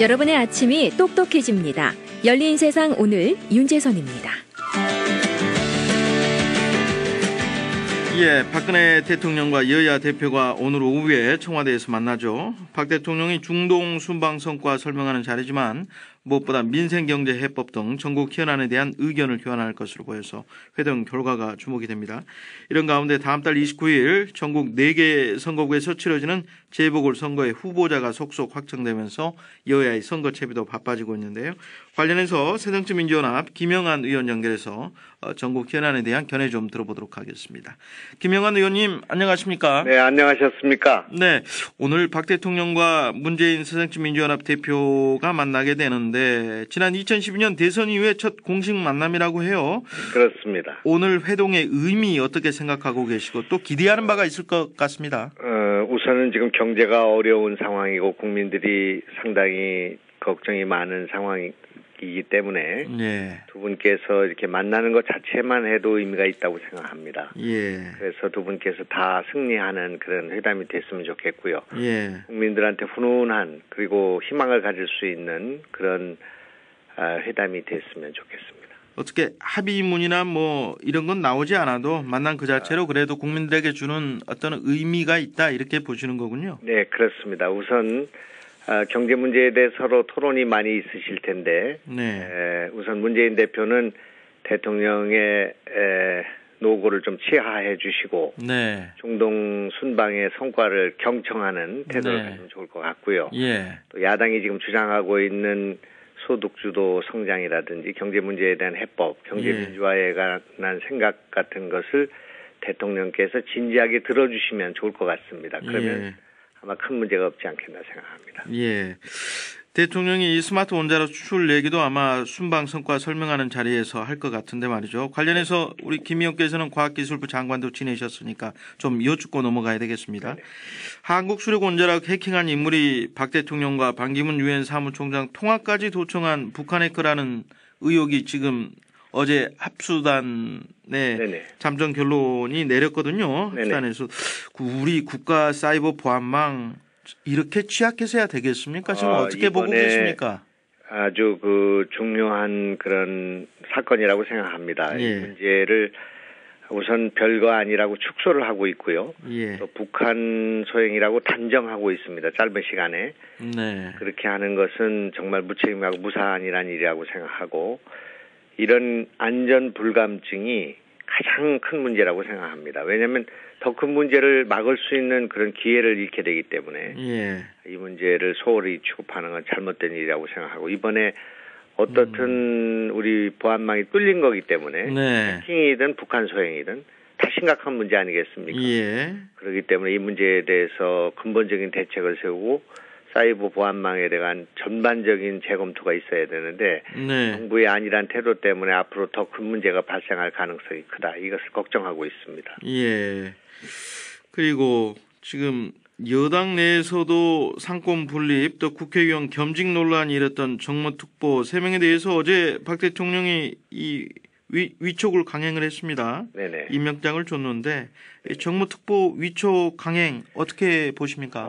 여러분의 아침이 똑똑해집니다. 열린 세상 오늘 윤재선입니다. 예, 박근혜 대통령과 여야 대표가 오늘 오후에 청와대에서 만나죠. 박 대통령이 중동 순방 성과 설명하는 자리지만 무엇보다 민생경제해법 등 전국 현안에 대한 의견을 교환할 것으로 보여서 회동 결과가 주목이 됩니다. 이런 가운데 다음 달 29일 전국 4개 선거구에서 치러지는 재보궐선거의 후보자가 속속 확정되면서 여야의 선거 채비도 바빠지고 있는데요. 관련해서 새정치민주연합 김영환 의원 연결해서 전국 현안에 대한 견해 좀 들어보도록 하겠습니다. 김영환 의원님 안녕하십니까? 네, 안녕하셨습니까? 네, 오늘 박 대통령과 문재인 새정치민주연합 대표가 만나게 되는데 지난 2012년 대선 이후에 첫 공식 만남이라고 해요. 그렇습니다. 오늘 회동의 의미 어떻게 생각하고 계시고 또 기대하는 바가 있을 것 같습니다. 우선은 지금 경제가 어려운 상황이고 국민들이 상당히 걱정이 많은 상황이기 때문에 예. 두 분께서 이렇게 만나는 것 자체만 해도 의미가 있다고 생각합니다. 예. 그래서 두 분께서 다 승리하는 그런 회담이 됐으면 좋겠고요. 예. 국민들한테 훈훈한 그리고 희망을 가질 수 있는 그런 회담이 됐으면 좋겠습니다. 어떻게 합의문이나 뭐 이런 건 나오지 않아도 만난 그 자체로 그래도 국민들에게 주는 어떤 의미가 있다 이렇게 보시는 거군요. 네, 그렇습니다. 우선 경제 문제에 대해 서로 토론이 많이 있으실 텐데 네. 우선 문재인 대표는 대통령의 노고를 좀 치하해 주시고 네. 중동 순방의 성과를 경청하는 태도를 네. 가지면 좋을 것 같고요. 예. 또 야당이 지금 주장하고 있는 소득주도 성장이라든지 경제 문제에 대한 해법, 경제 민주화에 관한 생각 같은 것을 대통령께서 진지하게 들어주시면 좋을 것 같습니다. 그러면 아마 큰 문제가 없지 않겠나 생각합니다. 예. 대통령이 이 스마트 원자로 수출 얘기도 아마 순방 성과 설명하는 자리에서 할 것 같은데 말이죠. 관련해서 우리 김 의원께서는 과학기술부 장관도 지내셨으니까 좀 여쭙고 넘어가야 되겠습니다. 네. 한국수력원자력 해킹한 인물이 박 대통령과 반기문 유엔 사무총장 통화까지 도청한 북한의 거라는 의혹이 지금 어제 합수단의 네네. 잠정 결론이 내렸거든요. 합수단에서 우리 국가 사이버 보안망 이렇게 취약해서야 되겠습니까? 지금 어떻게 보고 계십니까? 아주 중요한 그런 사건이라고 생각합니다. 예. 이 문제를 우선 별거 아니라고 축소를 하고 있고요. 예. 또 북한 소행이라고 단정하고 있습니다. 짧은 시간에. 네. 그렇게 하는 것은 정말 무책임하고 무사안이란 일이라고 생각하고 이런 안전 불감증이 가장 큰 문제라고 생각합니다. 왜냐하면 더 큰 문제를 막을 수 있는 그런 기회를 잃게 되기 때문에 이 문제를 소홀히 취급하는 건 잘못된 일이라고 생각하고 이번에 어떻든 우리 보안망이 뚫린 거기 때문에 해킹이든 북한 소행이든 다 심각한 문제 아니겠습니까? 예. 그렇기 때문에 이 문제에 대해서 근본적인 대책을 세우고 사이버 보안망에 대한 전반적인 재검토가 있어야 되는데 정부의 안일한 태도 때문에 앞으로 더 큰 문제가 발생할 가능성이 크다. 이것을 걱정하고 있습니다. 예. 그리고 지금 여당 내에서도 상권 분립 또 국회의원 겸직 논란이 일었던 정무특보 3명에 대해서 어제 박 대통령이 이 위촉을 강행을 했습니다. 네네. 임명장을 줬는데 정무특보 위촉 강행 어떻게 보십니까?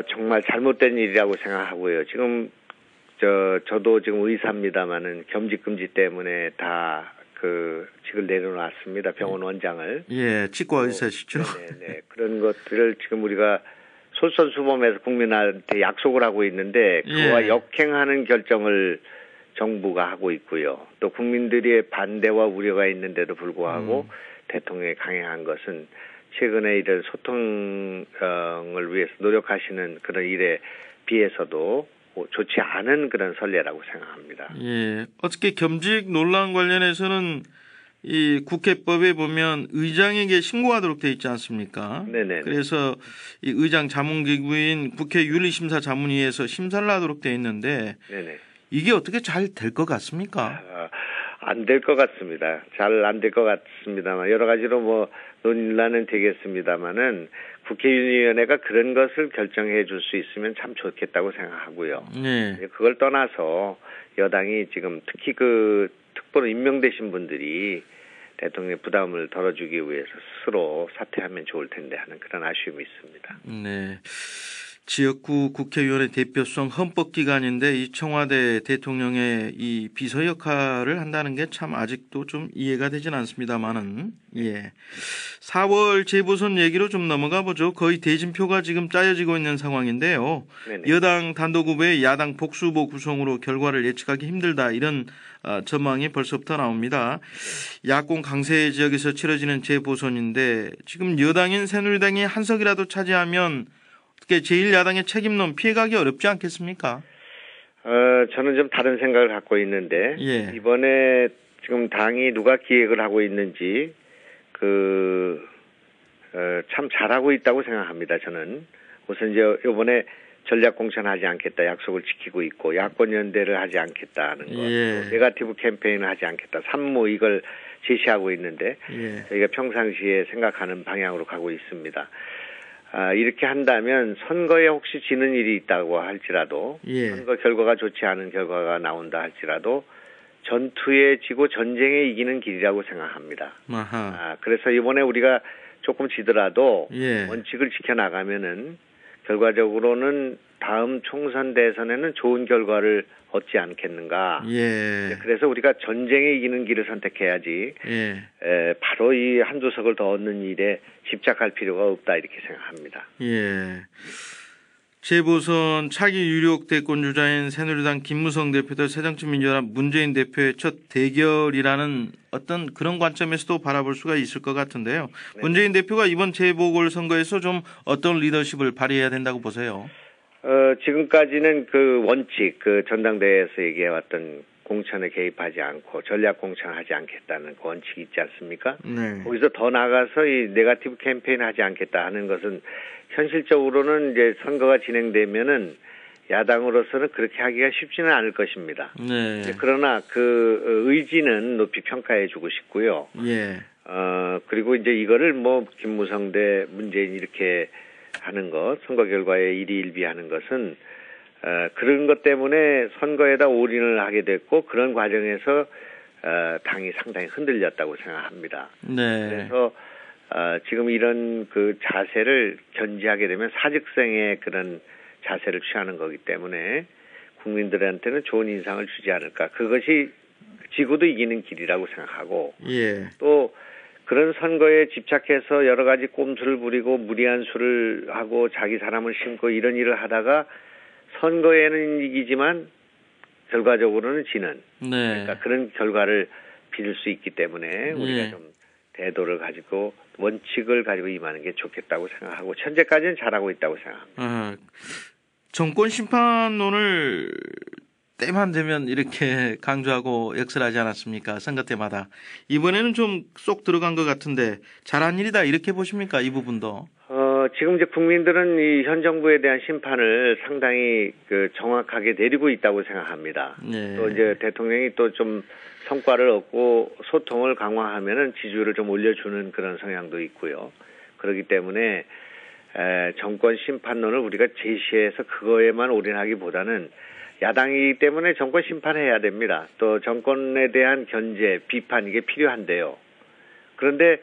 정말 잘못된 일이라고 생각하고요. 지금 저도 지금 의사입니다마는 겸직 금지 때문에 다 직을 내려놨습니다. 병원 원장을. 예, 치과 의사시죠. 네. 그런 것들을 지금 우리가 솔선수범해서 국민한테 약속을 하고 있는데 그와 역행하는 결정을 정부가 하고 있고요. 또 국민들의 반대와 우려가 있는데도 불구하고 대통령이 강행한 것은 최근에 이런 소통을 위해서 노력하시는 그런 일에 비해서도 좋지 않은 그런 선례라고 생각합니다. 예. 어떻게 겸직 논란 관련해서는 이 국회법에 보면 의장에게 신고하도록 돼 있지 않습니까? 네네. 그래서 이 의장 자문기구인 국회 윤리심사 자문위에서 심사를 하도록 돼 있는데 네네. 이게 어떻게 잘 될 것 같습니까? 안 될 것 같습니다. 잘 안 될 것 같습니다만 여러 가지로 논란은 되겠습니다만은 국회의원회가 그런 것을 결정해 줄 수 있으면 참 좋겠다고 생각하고요. 네. 그걸 떠나서 여당이 지금 특히 특보로 임명되신 분들이 대통령의 부담을 덜어주기 위해서 스스로 사퇴하면 좋을 텐데 하는 그런 아쉬움이 있습니다. 네. 지역구 국회의원의 대표성 헌법기관인데 이 청와대 대통령의 이 비서 역할을 한다는 게 참 아직도 좀 이해가 되진 않습니다만은, 예. 4월 재보선 얘기로 좀 넘어가 보죠. 거의 대진표가 지금 짜여지고 있는 상황인데요. 네네. 여당 단독 후보의 야당 복수후보 구성으로 결과를 예측하기 힘들다, 이런 전망이 벌써부터 나옵니다. 야권 강세 지역에서 치러지는 재보선인데 지금 여당인 새누리당이 한 석이라도 차지하면 제1야당의 책임론 피해가기 어렵지 않겠습니까? 저는 좀 다른 생각을 갖고 있는데, 예. 이번에 지금 당이 누가 기획을 하고 있는지, 참 잘하고 있다고 생각합니다, 저는. 우선 이제 이번에 전략공천하지 않겠다 약속을 지키고 있고, 야권연대를 하지 않겠다는 것, 예. 네거티브 캠페인을 하지 않겠다, 산무 이걸 제시하고 있는데, 예. 저희가 평상시에 생각하는 방향으로 가고 있습니다. 이렇게 한다면 선거에 혹시 지는 일이 있다고 할지라도, 예. 선거 결과가 좋지 않은 결과가 나온다 할지라도 전투에 지고 전쟁에 이기는 길이라고 생각합니다. 아하. 그래서 이번에 우리가 조금 지더라도 예. 원칙을 지켜나가면은 결과적으로는 다음 총선 대선에는 좋은 결과를 얻지 않겠는가. 예. 그래서 우리가 전쟁에 이기는 길을 선택해야지, 예. 바로 이 한두 석을 더 얻는 일에 집착할 필요가 없다, 이렇게 생각합니다. 예. 재보선 차기 유력 대권 주자인 새누리당 김무성 대표도 새정치민주연합 문재인 대표의 첫 대결이라는 어떤 그런 관점에서도 바라볼 수가 있을 것 같은데요. 네. 문재인 대표가 이번 재보궐선거에서 좀 어떤 리더십을 발휘해야 된다고 보세요? 지금까지는 원칙, 전당대회에서 얘기해왔던 공천에 개입하지 않고 전략 공천하지 않겠다는 원칙이 있지 않습니까? 네. 거기서 더 나가서 이 네거티브 캠페인 하지 않겠다 하는 것은 현실적으로는 이제 선거가 진행되면은 야당으로서는 그렇게 하기가 쉽지는 않을 것입니다. 네. 그러나 의지는 높이 평가해주고 싶고요. 예. 그리고 이제 이거를 김무성 대 문재인 이렇게 하는 것, 선거 결과에 일희일비하는 것은 그런 것 때문에 선거에다 올인을 하게 됐고, 그런 과정에서 당이 상당히 흔들렸다고 생각합니다. 네. 그래서 지금 이런 자세를 견지하게 되면 사직생의 그런 자세를 취하는 거기 때문에 국민들한테는 좋은 인상을 주지 않을까. 그것이 지구도 이기는 길이라고 생각하고, 예. 또 그런 선거에 집착해서 여러 가지 꼼수를 부리고 무리한 수를 하고 자기 사람을 심고 이런 일을 하다가 선거에는 이기지만 결과적으로는 지는, 네. 그러니까 그런 결과를 빚을 수 있기 때문에 우리가 예. 좀 대도를 가지고 원칙을 가지고 임하는 게 좋겠다고 생각하고, 현재까지는 잘하고 있다고 생각합니다. 정권 심판론을 때만 되면 이렇게 강조하고 역설하지 않았습니까? 선거 때마다. 이번에는 좀 쏙 들어간 것 같은데 잘한 일이다, 이렇게 보십니까? 이 부분도. 지금 이제 국민들은 이 현 정부에 대한 심판을 상당히 정확하게 내리고 있다고 생각합니다. 네. 또 이제 대통령이 또 좀 성과를 얻고 소통을 강화하면은 지지율을 좀 올려주는 그런 성향도 있고요. 그렇기 때문에 정권 심판론을 우리가 제시해서 그거에만 올인하기보다는 야당이기 때문에 정권 심판해야 됩니다. 또 정권에 대한 견제, 비판, 이게 필요한데요. 그런데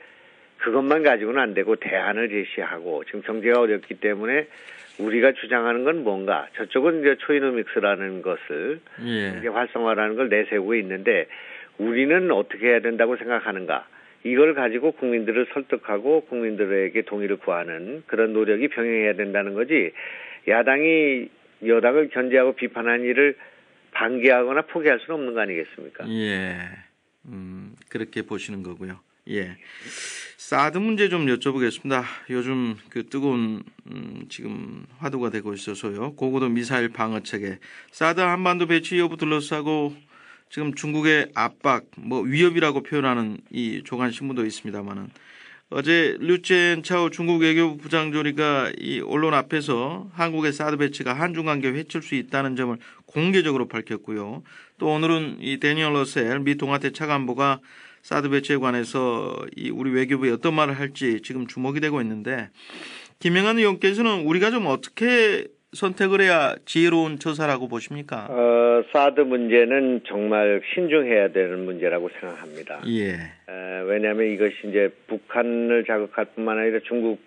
그것만 가지고는 안 되고 대안을 제시하고, 지금 경제가 어렵기 때문에 우리가 주장하는 건 뭔가, 저쪽은 이제 초이노믹스라는 것을, 경제 활성화라는 걸 내세우고 있는데 우리는 어떻게 해야 된다고 생각하는가, 이걸 가지고 국민들을 설득하고 국민들에게 동의를 구하는 그런 노력이 병행해야 된다는 거지, 야당이 여당을 견제하고 비판한 일을 방기하거나 포기할 수는 없는 거 아니겠습니까? 예. 그렇게 보시는 거고요. 예. 사드 문제 좀 여쭤보겠습니다. 요즘 뜨거운 지금 화두가 되고 있어서요. 고고도 미사일 방어 체계, 사드 한반도 배치 여부 둘러싸고 지금 중국의 압박, 위협이라고 표현하는 이 조간 신문도 있습니다만은, 어제 류첸차오 중국 외교부 부장조리가 이 언론 앞에서 한국의 사드 배치가 한중 관계에 해칠 수 있다는 점을 공개적으로 밝혔고요. 또 오늘은 이 데니얼 러셀 미 동아태 차관보가 사드 배치에 관해서 이 우리 외교부에 어떤 말을 할지 지금 주목이 되고 있는데, 김영환 의원께서는 우리가 좀 어떻게 선택을 해야 지혜로운 처사라고 보십니까? 사드 문제는 정말 신중해야 되는 문제라고 생각합니다. 예. 왜냐하면 이것이 이제 북한을 자극할 뿐만 아니라 중국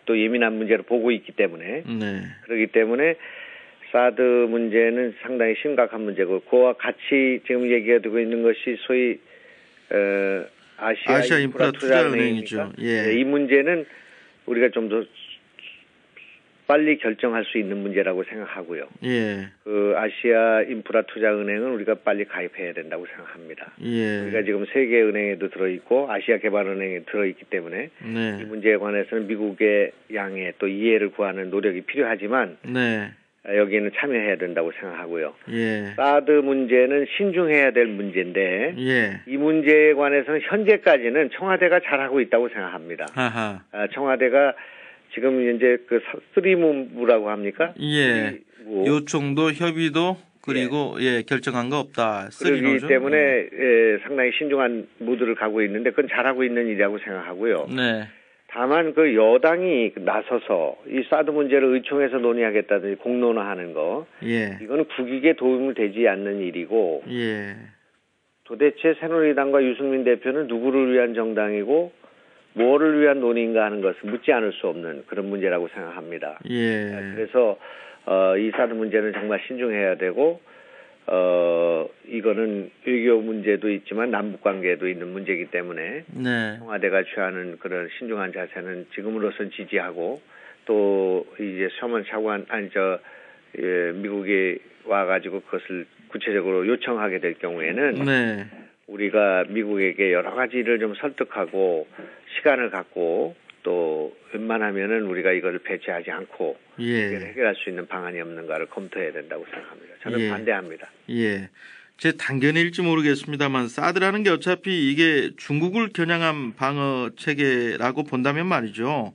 또 예민한 문제로 보고 있기 때문에 네. 그렇기 때문에 사드 문제는 상당히 심각한 문제고 그와 같이 지금 얘기가 되고 있는 것이 소위 아시아 인프라 투자은행이죠. 예. 이 문제는 우리가 좀 더 빨리 결정할 수 있는 문제라고 생각하고요. 예. 그 아시아 인프라 투자은행은 우리가 빨리 가입해야 된다고 생각합니다. 예. 우리가 지금 세계은행에도 들어있고 아시아 개발은행에 들어있기 때문에 네. 이 문제에 관해서는 미국의 양해 또 이해를 구하는 노력이 필요하지만 네. 여기에는 참여해야 된다고 생각하고요. 예. 사드 문제는 신중해야 될 문제인데 예. 이 문제에 관해서는 현재까지는 청와대가 잘하고 있다고 생각합니다. 하하. 청와대가 지금 이제 그 쓰리무브라고 합니까? 예. 요청도 협의도 그리고 예, 결정한 거 없다. 그렇기 때문에 예, 상당히 신중한 모드를 가고 있는데 그건 잘하고 있는 일이라고 생각하고요. 네. 다만 그 여당이 나서서 이 사드 문제를 의총에서 논의하겠다든지 공론화하는 거 예. 이거는 국익에 도움이 되지 않는 일이고 예. 도대체 새누리당과 유승민 대표는 누구를 위한 정당이고 뭐를 위한 논의인가 하는 것을 묻지 않을 수 없는 그런 문제라고 생각합니다. 예. 그래서 이 사드 문제는 정말 신중해야 되고 이거는 외교 문제도 있지만 남북 관계도 있는 문제이기 때문에 네. 청와대가 취하는 그런 신중한 자세는 지금으로선 지지하고 또 이제 서먼 차관 미국에 와가지고 그것을 구체적으로 요청하게 될 경우에는 네. 우리가 미국에게 여러 가지를 좀 설득하고 시간을 갖고 또 웬만하면은 우리가 이걸 배제하지 않고 예. 해결할 수 있는 방안이 없는가를 검토해야 된다고 생각합니다. 저는 예. 반대합니다. 예. 제 단견일지 모르겠습니다만 사드라는 게 어차피 이게 중국을 겨냥한 방어 체계라고 본다면 말이죠.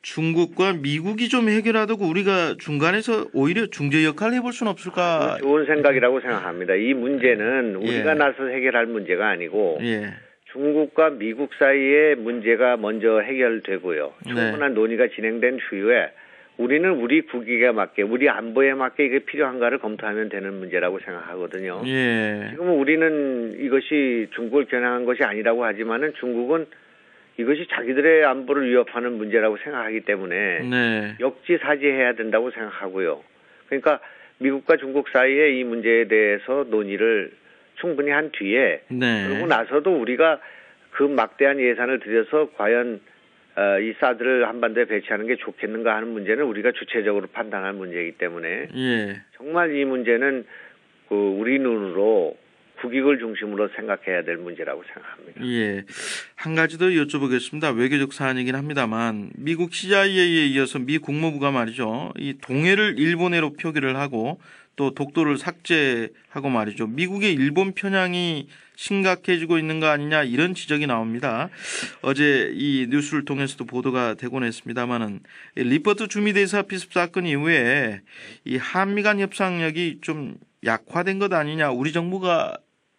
중국과 미국이 좀 해결하다고 우리가 중간에서 오히려 중재 역할을 해볼 수는 없을까? 좋은 생각이라고 생각합니다. 이 문제는 우리가 예. 나서 해결할 문제가 아니고 예. 중국과 미국 사이의 문제가 먼저 해결되고요. 충분한 논의가 진행된 후에 우리는 우리 국익에 맞게 우리 안보에 맞게 이게 필요한가를 검토하면 되는 문제라고 생각하거든요. 예. 지금은 우리는 이것이 중국을 겨냥한 것이 아니라고 하지만은 중국은 이것이 자기들의 안보를 위협하는 문제라고 생각하기 때문에 네. 역지사지해야 된다고 생각하고요. 그러니까 미국과 중국 사이의 이 문제에 대해서 논의를 충분히 한 뒤에 네. 그러고 나서도 우리가 그 막대한 예산을 들여서 과연 이 사드를 한반도에 배치하는 게 좋겠는가 하는 문제는 우리가 주체적으로 판단할 문제이기 때문에 예. 정말 이 문제는 우리 눈으로 국익을 중심으로 생각해야 될 문제라고 생각합니다. 예. 한 가지 더 여쭤보겠습니다. 외교적 사안이긴 합니다만 미국 CIA에 이어서 미 국무부가 말이죠. 이 동해를 일본해로 표기를 하고 또 독도를 삭제하고 말이죠. 미국의 일본 편향이 심각해지고 있는 거 아니냐 이런 지적이 나옵니다. 어제 이 뉴스를 통해서도 보도가 되곤 했습니다만은 리퍼트 주미대사 피습 사건 이후에 이 한미 간 협상력이 좀 약화된 것 아니냐, 우리 정부가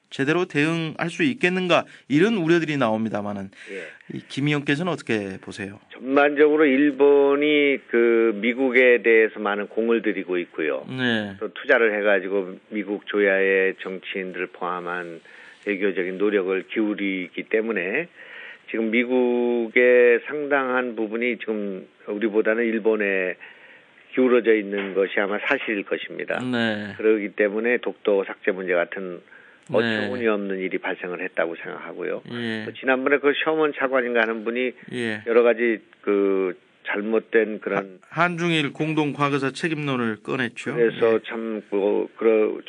제대로 대응할 수 있겠는가 이런 우려들이 나옵니다만은 이 김 의원께서는 어떻게 보세요? 전반적으로 일본이 미국에 대해서 많은 공을 들이고 있고요. 네. 또 투자를 해가지고 미국 조야의 정치인들을 포함한 외교적인 노력을 기울이기 때문에 지금 미국의 상당한 부분이 지금 우리보다는 일본에 기울어져 있는 것이 아마 사실일 것입니다. 네. 그렇기 때문에 독도 삭제 문제 같은 네. 어처구니없는 일이 발생을 했다고 생각하고요. 예. 또 지난번에 셔먼 차관인가 하는 분이 예. 여러 가지 잘못된 그런 한중일 공동 과거사 책임론을 꺼냈죠. 그래서 예. 참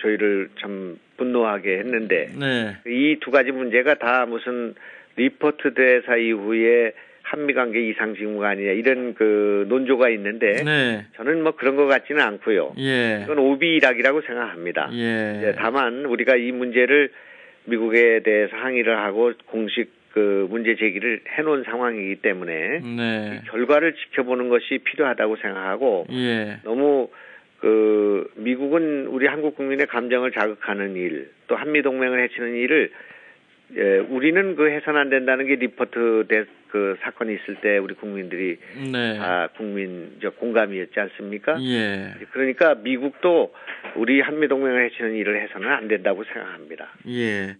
저희를 참 분노하게 했는데 네. 이 두 가지 문제가 다 무슨 리포트 대사 이후에 한미 관계 이상 징후가 아니냐 이런 논조가 있는데 네. 저는 그런 것 같지는 않고요. 예. 이건 오비락이라고 생각합니다. 예. 다만 우리가 이 문제를 미국에 대해서 항의를 하고 공식 문제 제기를 해놓은 상황이기 때문에 네. 이 결과를 지켜보는 것이 필요하다고 생각하고 예. 너무 미국은 우리 한국 국민의 감정을 자극하는 일, 또 한미 동맹을 해치는 일을 우리는 해서는 안 된다는 게 리포트 사건이 있을 때 우리 국민들이 네. 다 국민적 공감이었지 않습니까? 예. 그러니까 미국도 우리 한미 동맹을 해치는 일을 해서는 안 된다고 생각합니다. 예.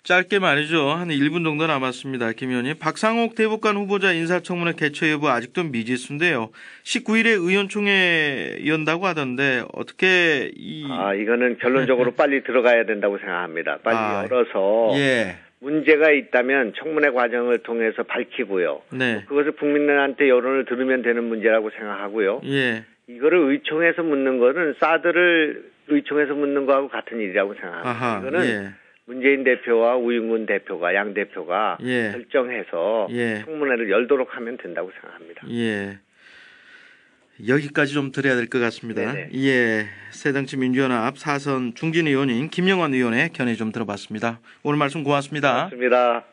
짧게 말이죠. 한 1분 정도 남았습니다. 김 의원님. 박상옥 대법관 후보자 인사청문회 개최 여부 아직도 미지수인데요. 19일에 의원총회 연다고 하던데 어떻게 이거는 결론적으로 빨리 들어가야 된다고 생각합니다. 빨리 열어서 예. 문제가 있다면 청문회 과정을 통해서 밝히고요. 네. 그것을 국민들한테 여론을 들으면 되는 문제라고 생각하고요. 예. 이거를 의총에서 묻는 거는 사드를 의총에서 묻는 거하고 같은 일이라고 생각합니다. 아하, 이거는 예. 문재인 대표와 우윤근 대표가 양 대표가 예. 결정해서 예. 청문회를 열도록 하면 된다고 생각합니다. 예. 여기까지 좀 드려야 될 것 같습니다. 네네. 예. 새정치민주연합 4선 중진 의원인 김영환 의원의 견해 좀 들어봤습니다. 오늘 말씀 고맙습니다. 고맙습니다.